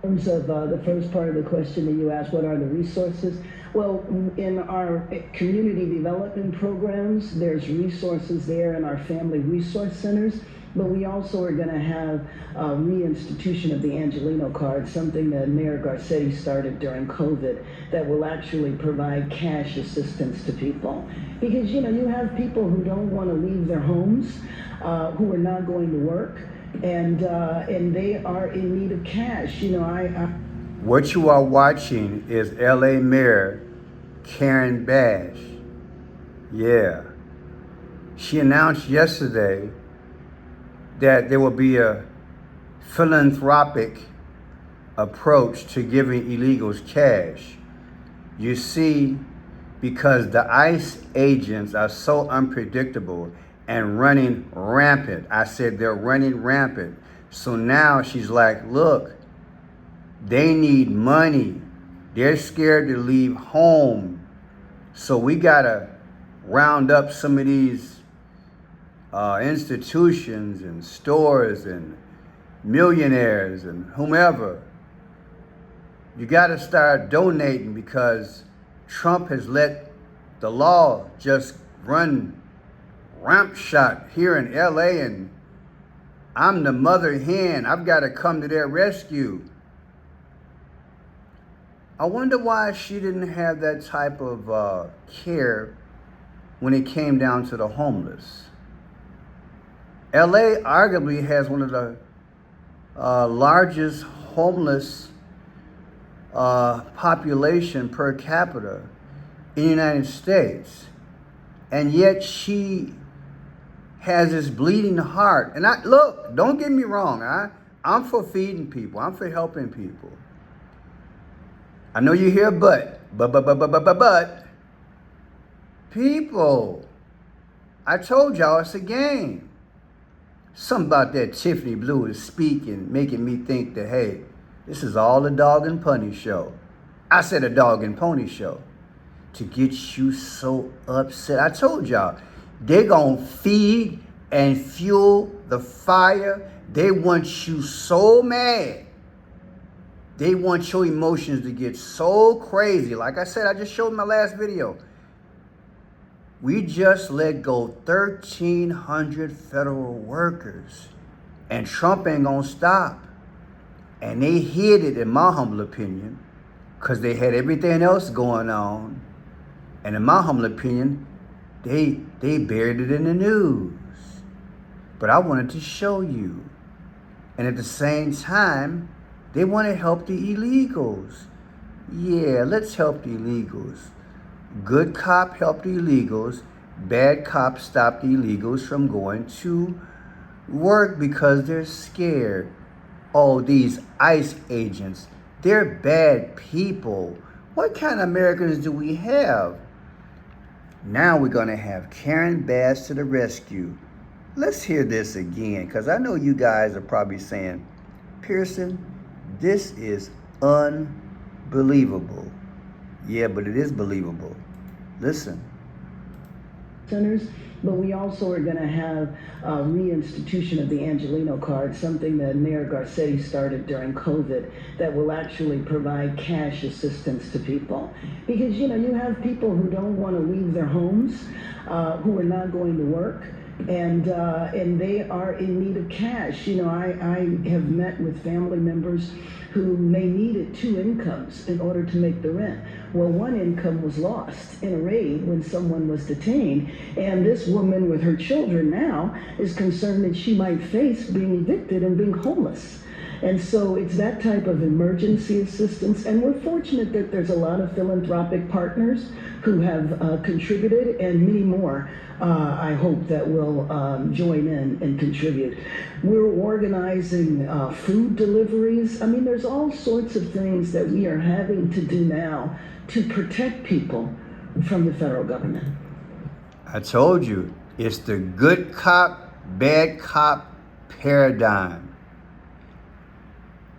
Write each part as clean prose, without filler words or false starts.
In terms of the first part of the question that you asked, what are the resources? Well, in our community development programs, there's resources there in our family resource centers, but we also are going to have a reinstitution of the Angelino card, something that Mayor Garcetti started during COVID, that will actually provide cash assistance to people. Because, you have people who don't want to leave their homes, who are not going to work, and they are in need of cash. What you are watching is LA Mayor Karen Bash. Yeah. She announced yesterday that there will be a philanthropic approach to giving illegals cash. You see, because the ICE agents are so unpredictable and running rampant. I said they're running rampant. So now she's like, look, they need money. They're scared to leave home. So we gotta round up some of these institutions and stores and millionaires and whomever. You gotta start donating because Trump has let the law just run ramp shot here in LA, and I'm the mother hen. I've got to come to their rescue. I wonder why she didn't have that type of care when it came down to the homeless. LA arguably has one of the largest homeless population per capita in the United States. And yet she has this bleeding heart. And look, don't get me wrong. I'm for feeding people. I'm for helping people. I know you hear but. People, I told y'all it's a game. Something about that Tiffany Blue is speaking, making me think that, hey, this is all a dog and pony show. I said a dog and pony show to get you so upset. I told y'all, they're gonna feed and fuel the fire. They want you so mad. They want your emotions to get so crazy. Like I said, I just showed my last video. We just let go 1,300 federal workers, and Trump ain't gonna stop. And they hid it, in my humble opinion, because they had everything else going on. And in my humble opinion, they buried it in the news. But I wanted to show you. And at the same time, they want to help the illegals. Yeah, let's help the illegals. Good cop help the illegals. Bad cop stop the illegals from going to work because they're scared. Oh, these ICE agents, they're bad people. What kind of Americans do we have? Now we're going to have Karen Bass to the rescue. Let's hear this again, because I know you guys are probably saying, Pearson, this is unbelievable. Yeah, but it is believable. Listen. Centers, but we also are going to have a reinstitution of the Angelino card, something that Mayor Garcetti started during COVID, that will actually provide cash assistance to people. Because, you have people who don't want to leave their homes, who are not going to work, and they are in need of cash. I have met with family members who may needed two incomes in order to make the rent. Well, one income was lost in a raid when someone was detained, and this woman with her children now is concerned that she might face being evicted and being homeless. And so it's that type of emergency assistance, and we're fortunate that there's a lot of philanthropic partners who have contributed, and many more, I hope, that will join in and contribute. We're organizing food deliveries. I mean, there's all sorts of things that we are having to do now to protect people from the federal government. I told you, it's the good cop, bad cop paradigm.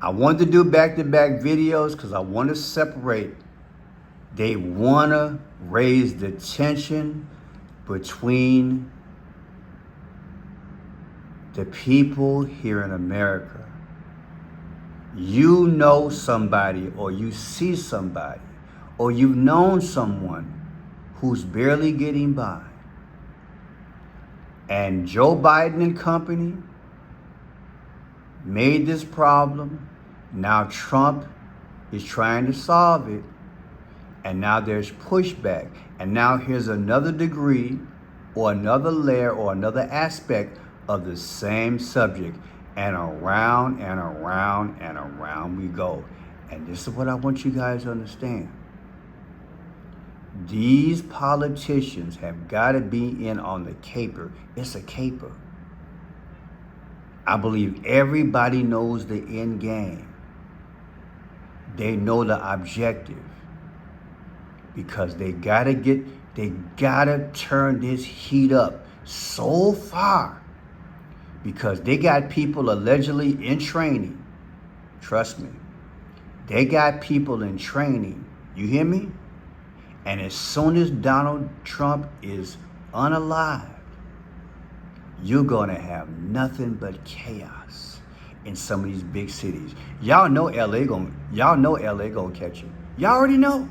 I wanted to do back-to-back videos because I want to separate. They want to raise the tension between the people here in America. You know somebody, or you see somebody, or you've known someone who's barely getting by. And Joe Biden and company made this problem. Now Trump is trying to solve it. And now there's pushback. And now here's another degree or another layer or another aspect of the same subject. And around and around and around we go. And this is what I want you guys to understand. These politicians have got to be in on the caper. It's a caper. I believe everybody knows the end game. They know the objective. Because they gotta turn this heat up so far. Because they got people allegedly in training. Trust me. They got people in training. You hear me? And as soon as Donald Trump is unalived, you're gonna have nothing but chaos in some of these big cities. Y'all know LA gonna catch him. Y'all already know.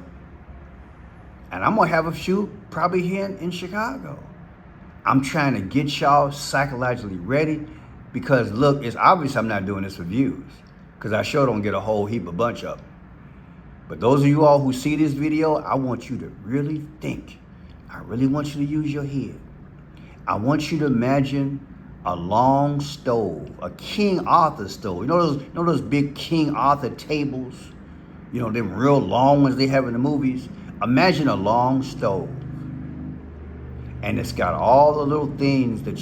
And I'm gonna have a few probably here in Chicago. I'm trying to get y'all psychologically ready because look, it's obvious I'm not doing this for views because I sure don't get a whole heap of bunch of them. But those of you all who see this video, I want you to really think. I really want you to use your head. I want you to imagine a long stove, a King Arthur stove. You know those big King Arthur tables? You know, them real long ones they have in the movies? Imagine a long stove. And it's got all the little things that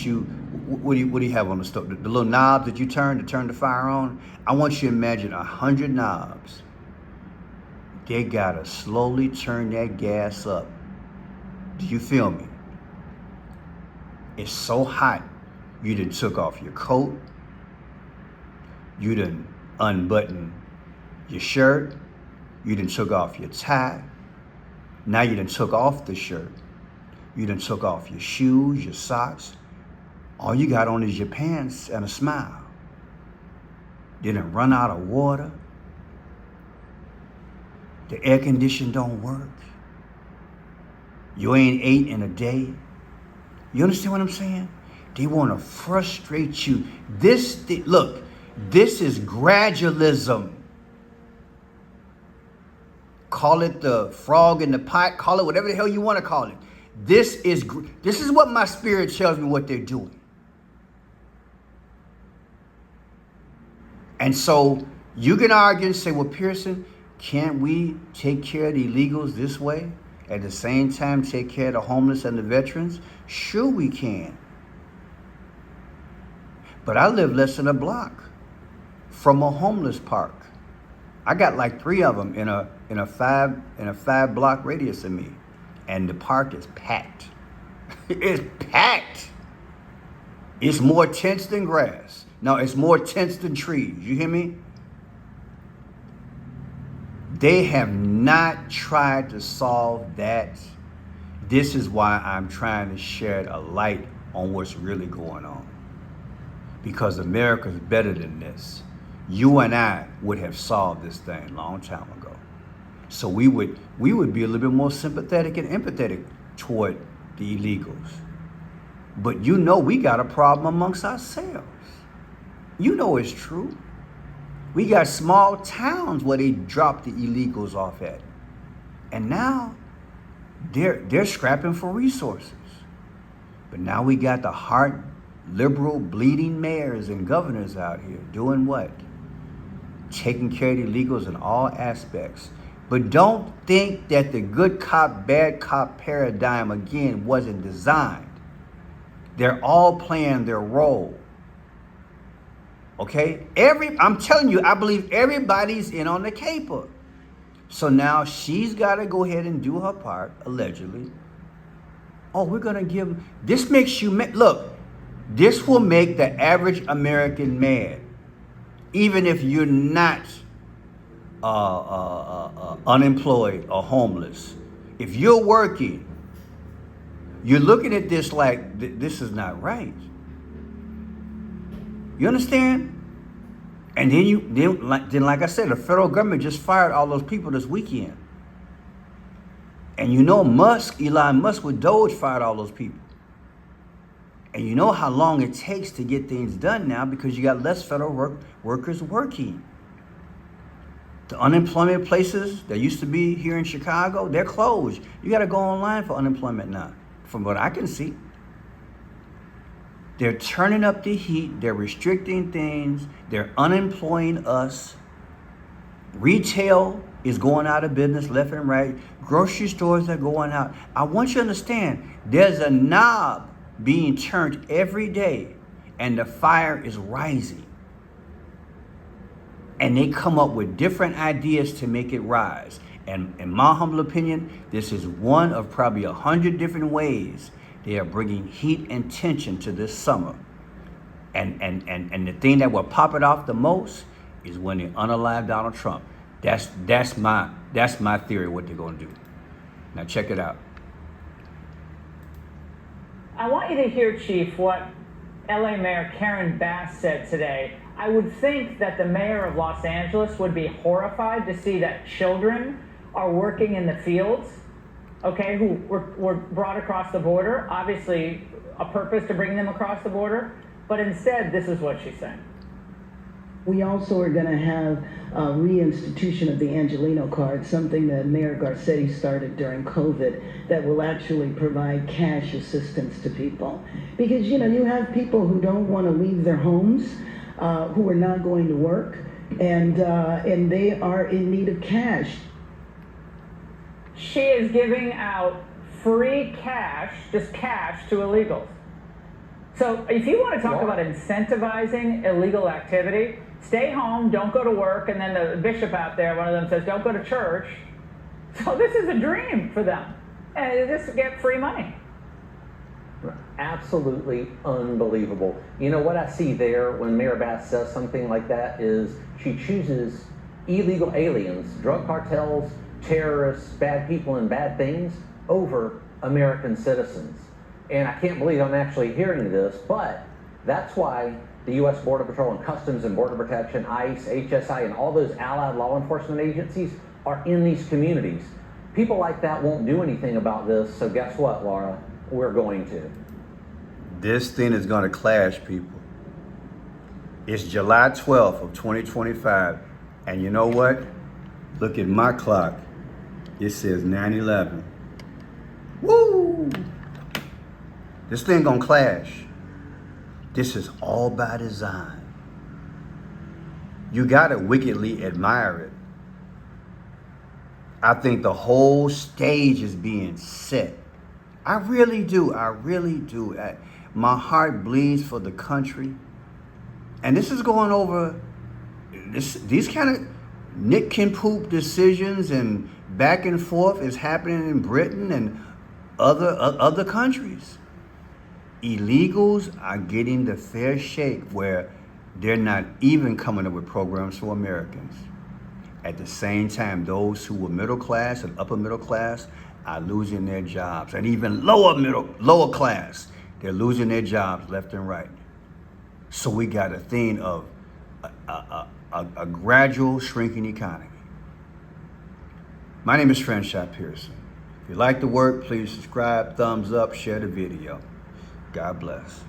what do you have on the stove? The little knobs that you turn to turn the fire on? I want you to imagine 100 knobs. They gotta slowly turn that gas up. Do you feel me? It's so hot. You done took off your coat. You done unbuttoned your shirt. You done took off your tie. Now you done took off the shirt. You done took off your shoes, your socks. All you got on is your pants and a smile. You done run out of water. The air conditioner don't work. You ain't ate in a day. You understand what I'm saying? They want to frustrate you. Look, this is gradualism. Call it the frog in the pot. Call it whatever the hell you want to call it. This is what my spirit tells me what they're doing. And so you can argue and say, well, Pearson, can't we take care of the illegals this way? At the same time, take care of the homeless and the veterans? Sure we can. But I live less than a block from a homeless park. I got like 3 of them in a 5 block radius of me. And the park is packed. It's packed. It's more tents than grass. No, it's more tents than trees. You hear me? They have not tried to solve that. This is why I'm trying to shed a light on what's really going on. Because America's better than this. You and I would have solved this thing a long time ago. So we would be a little bit more sympathetic and empathetic toward the illegals. But you know we got a problem amongst ourselves. You know it's true. We got small towns where they drop the illegals off at. And now they're scrapping for resources. But now we got the heart liberal bleeding mayors and governors out here doing what? Taking care of the illegals in all aspects. But don't think that the good cop, bad cop paradigm again wasn't designed. They're all playing their role. Okay? I'm telling you, I believe everybody's in on the caper. So now she's got to go ahead and do her part, allegedly. Oh, we're going to give, this makes you, look, this will make the average American mad. Even if you're not unemployed or homeless. If you're working, you're looking at this like, this is not right. You understand? And then like I said, the federal government just fired all those people this weekend. And you know Elon Musk with Doge fired all those people. And you know how long it takes to get things done now because you got less federal workers working. The unemployment places that used to be here in Chicago, they're closed. You got to go online for unemployment now, from what I can see. They're turning up the heat. They're restricting things. They're unemploying us. Retail is going out of business left and right. Grocery stores are going out. I want you to understand, there's a knob being turned every day, and the fire is rising. And they come up with different ideas to make it rise. And in my humble opinion, this is one of probably 100 different ways they are bringing heat and tension to this summer. And the thing that will pop it off the most is when they unalive Donald Trump. That's my theory of what they're going to do. Now check it out. I want you to hear, Chief, what LA Mayor Karen Bass said today. I would think that the mayor of Los Angeles would be horrified to see that children are working in the fields, okay, who were brought across the border, obviously a purpose to bring them across the border, but instead this is what she's saying. We also are going to have a reinstitution of the Angelino card, something that Mayor Garcetti started during COVID that will actually provide cash assistance to people. Because, you know, you have people who don't want to leave their homes, who are not going to work, and they are in need of cash. She is giving out free cash, just cash, to illegals. So if you want to talk about incentivizing illegal activity, stay home, don't go to work, and then the bishop out there, one of them says, don't go to church. So this is a dream for them. And they just get free money. Absolutely unbelievable. You know what I see there when Mayor Bass says something like that is she chooses illegal aliens, drug cartels, terrorists, bad people, and bad things over American citizens. And I can't believe I'm actually hearing this, but that's why the U.S. Border Patrol and Customs and Border Protection, ICE, HSI, and all those allied law enforcement agencies are in these communities. People like that won't do anything about this, so guess what, Laura? We're going to. This thing is going to clash, people. It's July 12th of 2025, and you know what? Look at my clock. It says 9/11. Woo! This thing gonna clash. This is all by design. You gotta wickedly admire it. I think the whole stage is being set. I really do. My heart bleeds for the country. And this is going over these kind of nick-and-poop decisions and back and forth is happening in Britain and other countries. Illegals are getting the fair shake where they're not even coming up with programs for Americans. At the same time, those who were middle class and upper middle class are losing their jobs. And even lower class, they're losing their jobs left and right. So we got a thing of a gradual shrinking economy. My name is Franchot Pearson. If you like the work, please subscribe, thumbs up, share the video. God bless.